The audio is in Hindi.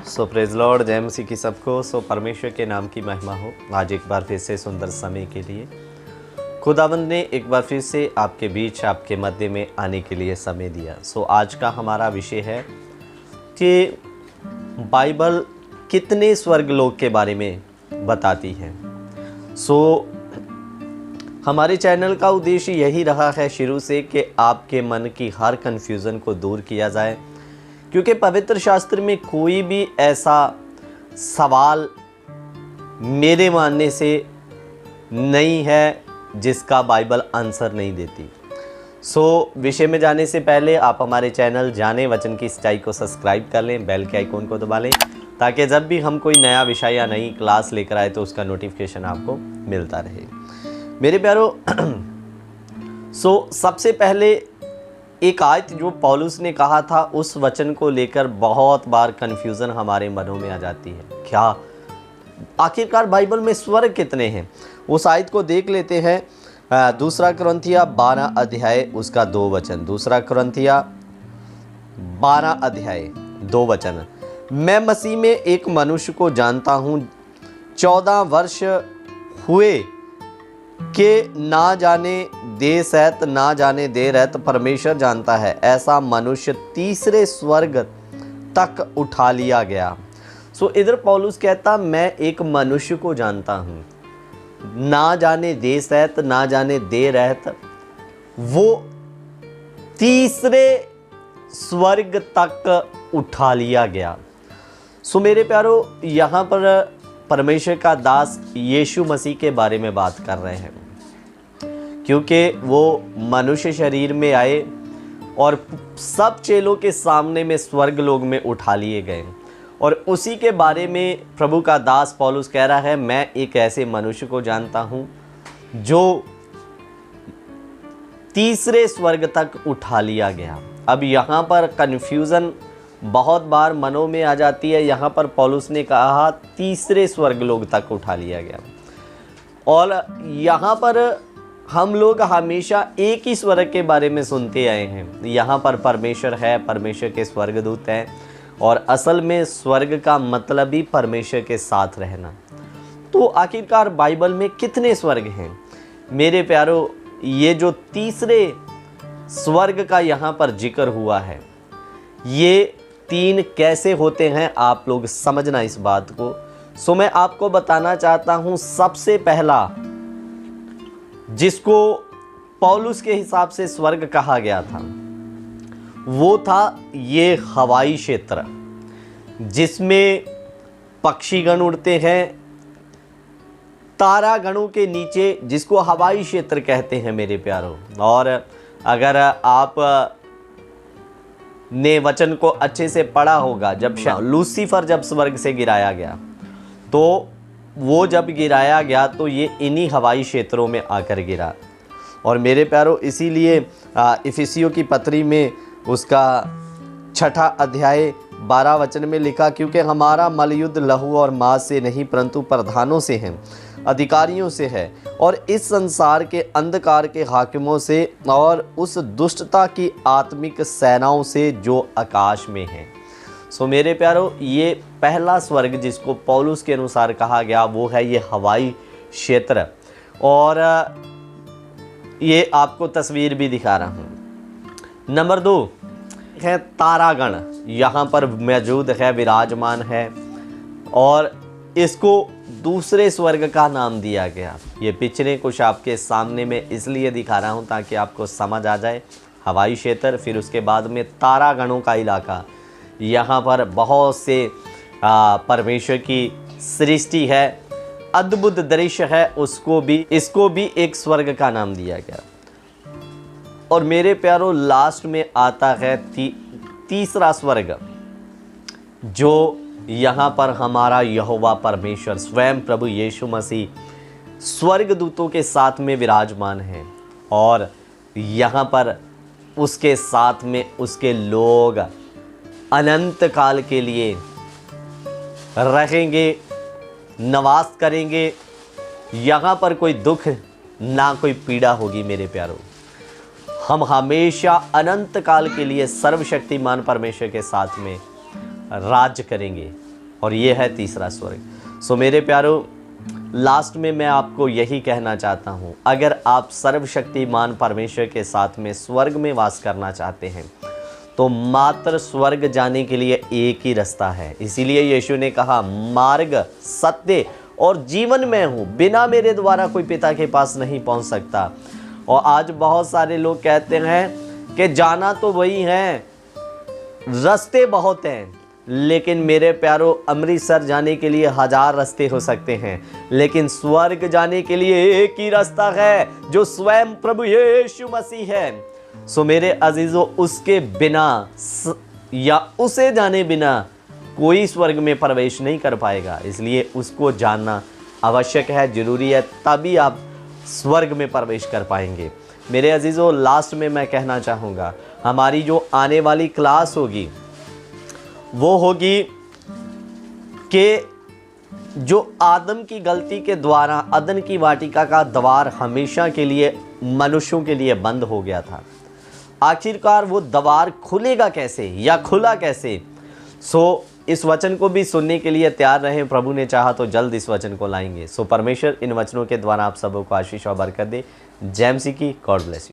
प्रेज लॉर्ड, जय मसीह की सबको। परमेश्वर के नाम की महिमा हो। आज एक बार फिर से सुंदर समय के लिए खुदावंद ने एक बार फिर से आपके बीच, आपके मध्य में आने के लिए समय दिया। आज का हमारा विषय है कि बाइबल कितने स्वर्गलोक के बारे में बताती है। हमारे चैनल का उद्देश्य यही रहा है शुरू से कि आपके मन की हर कन्फ्यूज़न को दूर किया जाए, क्योंकि पवित्र शास्त्र में कोई भी ऐसा सवाल मेरे मानने से नहीं है जिसका बाइबल आंसर नहीं देती। विषय में जाने से पहले आप हमारे चैनल जाने वचन की सच्चाई को सब्सक्राइब कर लें, बेल के आइकॉन को दबा लें, ताकि जब भी हम कोई नया विषय या नई क्लास लेकर आए तो उसका नोटिफिकेशन आपको मिलता रहे। मेरे प्यारो, सबसे पहले एक आयत जो पौलुस ने कहा था, उस वचन को लेकर बहुत बार कन्फ्यूज़न हमारे मनों में आ जाती है। क्या आखिरकार बाइबल में स्वर्ग कितने हैं? उस आयत को देख लेते हैं। 2 कुरिन्थिया 12 अध्याय उसका 2 वचन। 2 कुरिन्थिया 12 अध्याय 2 वचन। मैं मसीह में एक मनुष्य को जानता हूँ, 14 वर्ष हुए कि ना जाने दे सहित ना जाने दे रहत परमेश्वर जानता है, ऐसा मनुष्य तीसरे स्वर्ग तक उठा लिया गया। इधर पौलुस कहता, मैं एक मनुष्य को जानता हूँ, ना जाने दे सहित ना जाने दे रहत, वो तीसरे स्वर्ग तक उठा लिया गया। मेरे प्यारो, यहाँ पर परमेश्वर का दास यीशु मसीह के बारे में बात कर रहे हैं, क्योंकि वो मनुष्य शरीर में आए और सब चेलों के सामने में स्वर्ग लोक में उठा लिए गए। और उसी के बारे में प्रभु का दास पौलुस कह रहा है, मैं एक ऐसे मनुष्य को जानता हूँ जो तीसरे स्वर्ग तक उठा लिया गया। अब यहाँ पर कन्फ्यूज़न बहुत बार मनों में आ जाती है। यहाँ पर पौलुस ने कहा तीसरे स्वर्गलोक तक उठा लिया गया, और यहाँ पर हम लोग हमेशा एक ही स्वर्ग के बारे में सुनते आए हैं। यहाँ पर परमेश्वर है, परमेश्वर के स्वर्गदूत हैं, और असल में स्वर्ग का मतलब ही परमेश्वर के साथ रहना। तो आखिरकार बाइबल में कितने स्वर्ग हैं? मेरे प्यारो, ये जो तीसरे स्वर्ग का यहाँ पर जिक्र हुआ है, ये 3 कैसे होते हैं आप लोग समझना इस बात को। मैं आपको बताना चाहता हूं, सबसे पहला जिसको पौलुस के हिसाब से स्वर्ग कहा गया था, वो था ये हवाई क्षेत्र, जिसमें पक्षीगण उड़ते हैं, तारागणों के नीचे, जिसको हवाई क्षेत्र कहते हैं मेरे प्यारों। और अगर आप ने वचन को अच्छे से पढ़ा होगा, जब लूसीफर जब स्वर्ग से गिराया गया, तो वो जब गिराया गया तो ये इन्हीं हवाई क्षेत्रों में आकर गिरा। और मेरे प्यारो, इसीलिए इफिसियों की पत्री में उसका 6 अध्याय 12 वचन में लिखा, क्योंकि हमारा मलयुद्ध लहू और मांस से नहीं परंतु प्रधानों से हैं, अधिकारियों से है, और इस संसार के अंधकार के हाकिमों से, और उस दुष्टता की आत्मिक सेनाओं से जो आकाश में है। मेरे प्यारो, ये पहला स्वर्ग जिसको पौलुस के अनुसार कहा गया, वो है ये हवाई क्षेत्र। और ये आपको तस्वीर भी दिखा रहा हूँ। नंबर 2 है तारागण, यहाँ पर मौजूद है, विराजमान है, और इसको दूसरे स्वर्ग का नाम दिया गया। ये पिक्चरें कुछ आपके सामने में इसलिए दिखा रहा हूँ ताकि आपको समझ आ जाए। हवाई क्षेत्र, फिर उसके बाद में तारागणों का इलाका, यहाँ पर बहुत से परमेश्वर की सृष्टि है, अद्भुत दृश्य है, इसको भी एक स्वर्ग का नाम दिया गया। और मेरे प्यारों, लास्ट में आता है तीसरा स्वर्ग, जो यहाँ पर हमारा यहोवा परमेश्वर स्वयं प्रभु यीशु मसीह स्वर्गदूतों के साथ में विराजमान है, और यहाँ पर उसके साथ में उसके लोग अनंत काल के लिए रहेंगे, निवास करेंगे। यहाँ पर कोई दुख ना कोई पीड़ा होगी मेरे प्यारों। हम हमेशा अनंत काल के लिए सर्वशक्तिमान परमेश्वर के साथ में राज्य करेंगे। और ये है तीसरा स्वर्ग। सो मेरे प्यारो, लास्ट में मैं आपको यही कहना चाहता हूँ, अगर आप सर्वशक्तिमान परमेश्वर के साथ में स्वर्ग में वास करना चाहते हैं तो मात्र स्वर्ग जाने के लिए एक ही रास्ता है। इसीलिए यीशु ने कहा, मार्ग, सत्य और जीवन मैं हूँ, बिना मेरे द्वारा कोई पिता के पास नहीं पहुँच सकता। और आज बहुत सारे लोग कहते हैं कि जाना तो वही है, रास्ते बहुत हैं, लेकिन मेरे प्यारो, अमृतसर जाने के लिए 1000 रास्ते हो सकते हैं, लेकिन स्वर्ग जाने के लिए एक ही रास्ता है, जो स्वयं प्रभु यीशु मसीह है। सो मेरे अजीजों, उसके बिना या उसे जाने बिना कोई स्वर्ग में प्रवेश नहीं कर पाएगा। इसलिए उसको जानना आवश्यक है, जरूरी है, तभी आप स्वर्ग में प्रवेश कर पाएंगे। मेरे अजीजों, लास्ट में मैं कहना चाहूँगा, हमारी जो आने वाली क्लास होगी वो होगी कि जो आदम की गलती के द्वारा अदन की वाटिका का द्वार हमेशा के लिए मनुष्यों के लिए बंद हो गया था, आखिरकार वो द्वार खुलेगा कैसे या खुला कैसे। सो इस वचन को भी सुनने के लिए तैयार रहें। प्रभु ने चाहा तो जल्द इस वचन को लाएंगे। सो परमेश्वर इन वचनों के द्वारा आप सबों को आशीष और बरकत दे। जय मसीह की। God bless you.